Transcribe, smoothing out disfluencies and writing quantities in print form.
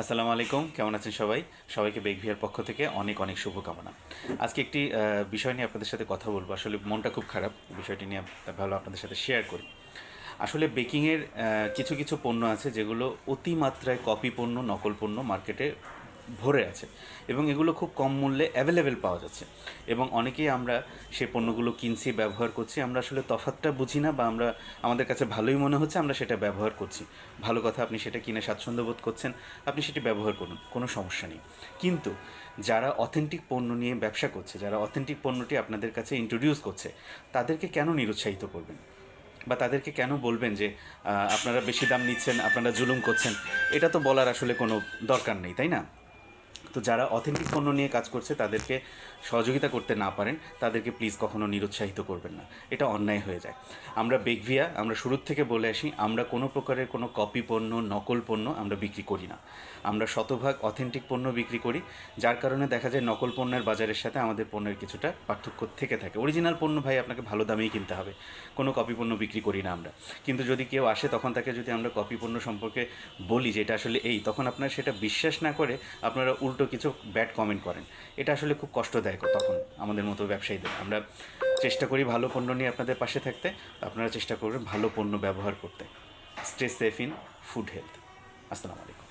আসসালামু আলাইকুম, কেমন আছেন সবাই? সবাইকে বেক ভিয়ার পক্ষ থেকে অনেক অনেক শুভকামনা। আজকে একটি বিষয় নিয়ে আপনাদের সাথে কথা বলবো। আসলে মনটা খুব খারাপ, বিষয়টি নিয়ে ভালো আপনাদের সাথে শেয়ার করি। আসলে বেকিংয়ের কিছু কিছু পণ্য আছে যেগুলো অতিমাত্রায় কপি পণ্য, নকল পণ্য মার্কেটে ভরে আছে এবং এগুলো খুব কম মূল্যে অ্যাভেলেবেল পাওয়া যাচ্ছে এবং অনেকেই আমরা সেই পণ্যগুলো কিনছি, ব্যবহার করছি। আমরা আসলে তফাৎটা বুঝি না বা আমাদের কাছে ভালোই মনে হচ্ছে, আমরা সেটা ব্যবহার করছি। ভালো কথা, আপনি সেটা কিনে স্বাচ্ছন্দ্য বোধ করছেন, আপনি সেটি ব্যবহার করুন, কোনো সমস্যা নেই। কিন্তু যারা অথেন্টিক পণ্য নিয়ে ব্যবসা করছে, যারা অথেন্টিক পণ্যটি আপনাদের কাছে ইন্ট্রোডিউস করছে, তাদেরকে কেন নিরুৎসাহিত করবেন বা তাদেরকে কেন বলবেন যে আপনারা বেশি দাম নিচ্ছেন, আপনারা জুলুম করছেন? এটা তো বলার আসলে কোনো দরকার নেই, তাই না? তো যারা অথেন্টিক পণ্য নিয়ে কাজ করছে তাদেরকে সহযোগিতা করতে না পারেন, তাদেরকে প্লিজ কখনো নিরুৎসাহিত করবেন না। এটা অন্যায় হয়ে যায়। আমরা বেকভিয়া আমরা শুরুর থেকে বলে আসি, আমরা কোনো প্রকারের কোনো কপি পণ্য, নকল পণ্য আমরা বিক্রি করি না। আমরা শতভাগ অথেন্টিক পণ্য বিক্রি করি, যার কারণে দেখা যায় নকল পণ্যের বাজারের সাথে আমাদের পণ্যের কিছুটা পার্থক্য থেকে থাকে। অরিজিনাল পণ্য ভাই আপনাকে ভালো দামেই কিনতে হবে, কোনো কপি পণ্য বিক্রি করি না আমরা। কিন্তু যদি কেউ আসে, তখন তাকে যদি আমরা কপি পণ্য সম্পর্কে বলি যে এটা আসলে এই, তখন আপনারা সেটা বিশ্বাস না করে আপনারা উল্টো কিছু ব্যাড কমেন্ট করেন। এটা আসলে খুব কষ্টদায়ক তখন আমাদের মতো ব্যবসায়ীদের। আমরা চেষ্টা করি ভালো পণ্য নিয়ে আপনাদের পাশে থাকতে, আপনারা চেষ্টা করবেন ভালো পণ্য ব্যবহার করতে। Stay safe in food health. আসসালামু আলাইকুম।